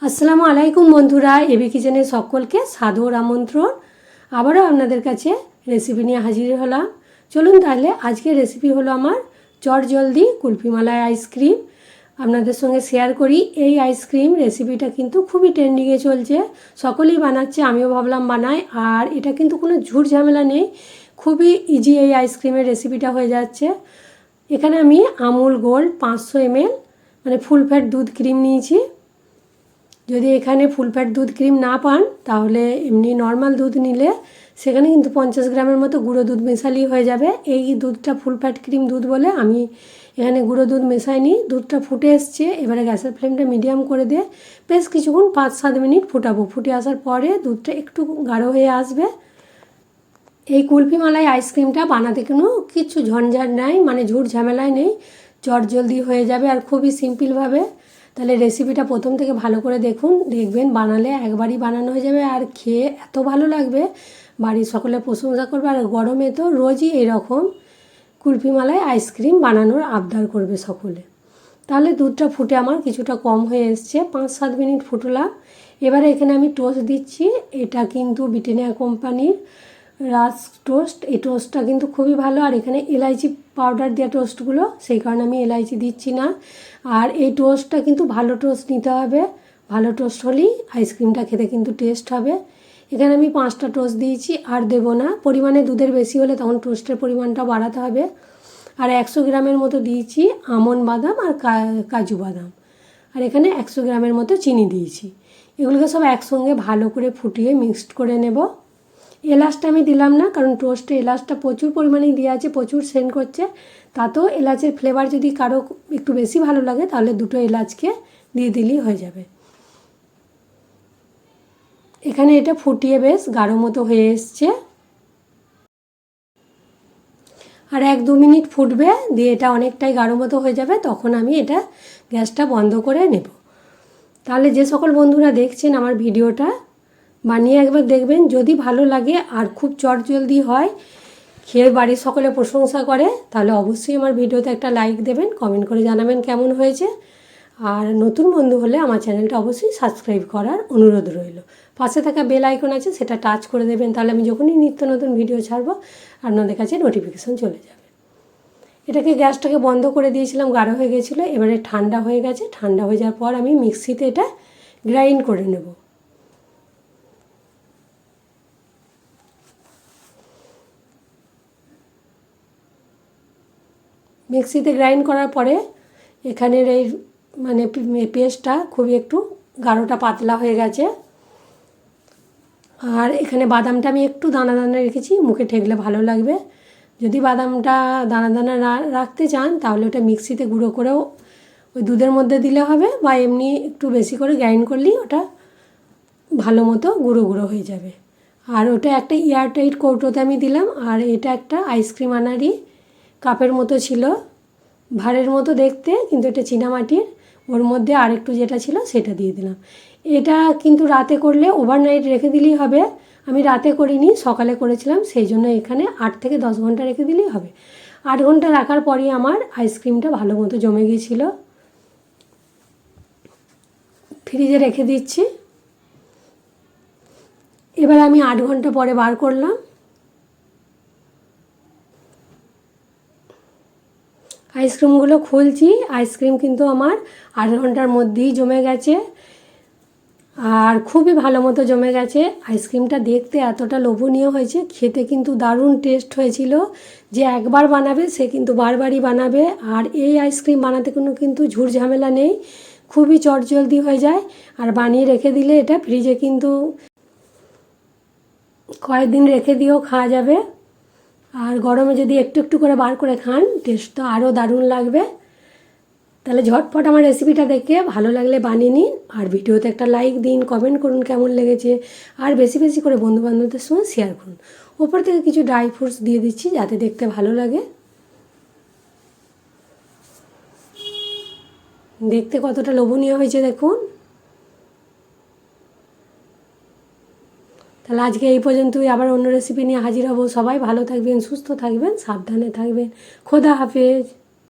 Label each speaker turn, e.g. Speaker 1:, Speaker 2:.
Speaker 1: আসসালামু আলাইকুম বন্ধুরা, এবি কিচেনে সকলকে সাদর আমন্ত্রণ। আবারও আপনাদের কাছে রেসিপি নিয়ে হাজির হলাম। চলুন তাহলে আজকের রেসিপি হলো আমার চটজলদি কুলফি মালাই আইসক্রিম। আপনাদের সঙ্গে শেয়ার করি। এই আইসক্রিম রেসিপিটা কিন্তু খুবই ট্রেন্ডিংয়ে চলছে, সকলেই বানাচ্ছে, আমিও ভাবলাম বানাই। আর এটা কিন্তু কোনো ঝুট ঝামেলা নেই, খুবই ইজি এই আইসক্রিমের রেসিপিটা হয়ে যাচ্ছে। এখানে আমি আমুল গোল্ড 500 ml মানে ফুল ফ্যাট দুধ ক্রিম নিয়েছি। যদি এখানে ফুল ফ্যাট দুধ ক্রিম না পান তাহলে এমনি নর্মাল দুধ নিলে সেখানে কিন্তু 50 গ্রামের মতো গুঁড়ো দুধ মেশালেই হয়ে যাবে। এই দুধটা ফুল ফ্যাট ক্রিম দুধ বলে আমি এখানে গুঁড়ো দুধ মেশাইনি। দুধটা ফুটে এসছে, এবারে গ্যাসের ফ্লেমটা মিডিয়াম করে দিয়ে বেশ কিছুক্ষণ 5-7 মিনিট ফুটাবো। ফুটে আসার পরে দুধটা একটু গাঢ় হয়ে আসবে। এই কুলফি মালাই আইসক্রিমটা বানাতে কোনো কিছু ঝঞ্ঝাট নাই, মানে ঝুট ঝামেলাই নেই, চটজলদি হয়ে যাবে আর খুবই সিম্পলভাবে। তাহলে রেসিপিটা প্রথম থেকে ভালো করে দেখুন, দেখবেন বানালে একবারই বানানো হয়ে যাবে আর খেয়ে এত ভালো লাগবে, বাড়ির সকলে প্রশংসা করবে। আর গরমে তো রোজই এরকম কুলফি মালাই আইসক্রিম বানানোর আবদার করবে সকলে। তাহলে দুধটা ফুটে আমার কিছুটা কম হয়ে এসছে, 5-7 মিনিট ফুটলাম। এবারে এখানে আমি টোস্ট দিচ্ছি। এটা কিন্তু ব্রিটানিয়া কোম্পানির রাস্ক টোস্ট। এই টোস্টটা কিন্তু খুবই ভালো। আর এখানে এলাইচি পাউডার দেওয়া টোস্টগুলো, সেই কারণে আমি এলাইচি দিচ্ছি না। আর এই টোস্টটা কিন্তু ভালো টোস্ট নিতে হবে, ভালো টোস্ট হলেই আইসক্রিমটা খেতে কিন্তু টেস্ট হবে। এখানে আমি 5টা টোস্ট দিয়েছি, আর দেবো না। পরিমাণে দুধের বেশি হলে তখন টোস্টের পরিমাণটা বাড়াতে হবে। আর 100 গ্রামের মতো দিয়েছি আমন্ড বাদাম আর কাজু বাদাম। আর এখানে 100 গ্রামের মতো চিনি দিয়েছি। এগুলোকে সব একসঙ্গে ভালো করে ফুটিয়ে মিক্সড করে নেব। এলাচটা আমি দিলাম না, কারণ টোস্টে এলাচটা প্রচুর পরিমাণেই দেওয়া আছে, প্রচুর সেন্ট করছে। তাতেও এলাচের ফ্লেভার যদি কারো একটু বেশি ভালো লাগে তাহলে 2টো এলাচকে দিয়ে দিলেই হয়ে যাবে। এখানে এটা ফুটিয়ে বেশ গাঢ় মতো হয়ে এসছে। আর 1-2 মিনিট ফুটবে, দিয়ে এটা অনেকটাই গাঢ় মতো হয়ে যাবে, তখন আমি এটা গ্যাসটা বন্ধ করে নেব। তাহলে যে সকল বন্ধুরা দেখছেন আমার ভিডিওটা, বানিয়ে একবার দেখবেন, যদি ভালো লাগে আর খুব চটজলদি হয়, খেয়ে বাড়ির সকলে প্রশংসা করে, তাহলে অবশ্যই আমার ভিডিওতে একটা লাইক দেবেন, কমেন্ট করে জানাবেন কেমন হয়েছে। আর নতুন বন্ধু হলে আমার চ্যানেলটা অবশ্যই সাবস্ক্রাইব করার অনুরোধ রইল। পাশে থাকা বেল আইকন আছে, সেটা টাচ করে দেবেন, তাহলে আমি যখনই নিত্য নতুন ভিডিও ছাড়বো আপনাদের কাছে নোটিফিকেশন চলে যাবে। এটাকে গ্যাসটাকে বন্ধ করে দিয়েছিলাম, গাঢ় হয়ে গেছিলো। এবারে ঠান্ডা হয়ে গেছে, ঠান্ডা হয়ে যাওয়ার পর আমি মিক্সিতে এটা গ্রাইন্ড করে নেব। মিক্সিতে গ্রাইন্ড করার পরে এখানের এই মানে পেস্টটা খুবই একটু গাঢ়টা পাতলা হয়ে গেছে। আর এখানে বাদামটা আমি একটু দানা দানা রেখেছি, মুখে ঠেকলে ভালো লাগবে। যদি বাদামটা দানা দানা না রাখতে চান তাহলে ওটা মিক্সিতে গুঁড়ো করেও ওই দুধের মধ্যে দিলে হবে, বা এমনি একটু বেশি করে গ্রাইন্ড করলেই ওটা ভালো মতো গুঁড়ো গুঁড়ো হয়ে যাবে। আর ওটা একটা এয়ারটাইট কৌটোতে আমি দিলাম। আর এটা একটা আইসক্রিম আনারই কাপের মতো ছিল, ভাঁড়ের মতো দেখতে, কিন্তু এটা চীনামাটির। ওর মধ্যে আরেকটু যেটা ছিল সেটা দিয়ে দিলাম। এটা কিন্তু রাতে করলে ওভারনাইট রেখে দিলেই হবে। আমি রাতে করিনি, সকালে করেছিলাম, সেই জন্য এখানে 8 থেকে 10 ঘন্টা রেখে দিলেই হবে। 8 ঘন্টা রাখার পরই আমার আইসক্রিমটা ভালো মতো জমে গিয়েছিল। ফ্রিজে রেখে দিচ্ছি। এবার আমি 8 ঘন্টা পরে বার করলাম। আইসক্রিমগুলো খুলছি। আইসক্রিম কিন্তু আমার 8 ঘন্টার মধ্যেই জমে গেছে, আর খুবই ভালো মতো জমে গেছে। আইসক্রিমটা দেখতে এতটা লোভনীয় হয়েছে, খেতে কিন্তু দারুণ টেস্ট হয়েছিল। যে একবার বানাবে সে কিন্তু বারবারই বানাবে। আর এই আইসক্রিম বানাতে কোনো কিন্তু ঝুট ঝামেলা নেই, খুবই চটজলদি হয়ে যায়। আর বানিয়ে রেখে দিলে এটা ফ্রিজে কিন্তু কয়েকদিন রেখে দিয়েও খাওয়া যাবে। আর গরমে যদি একটু একটু করে বার করে খান, টেস্ট তো আরও দারুণ লাগবে। তাহলে ঝটপট আমার রেসিপিটা দেখে ভালো লাগলে বানিয়ে নিন। আর ভিডিওতে একটা লাইক দিন, কমেন্ট করুন কেমন লেগেছে, আর বেশি বেশি করে বন্ধুবান্ধবদের সঙ্গে শেয়ার করুন। ওপর থেকে কিছু ড্রাই ফ্রুটস দিয়ে দিচ্ছি যাতে দেখতে ভালো লাগে। দেখতে কতটা লোভনীয় হয়েছে দেখুন। তাহলে আজকে এই পর্যন্তই, আবার অন্য রেসিপি নিয়ে হাজির হব। সবাই ভালো থাকবেন, সুস্থ থাকবেন, সাবধানে থাকবেন। খোদা হাফেজ।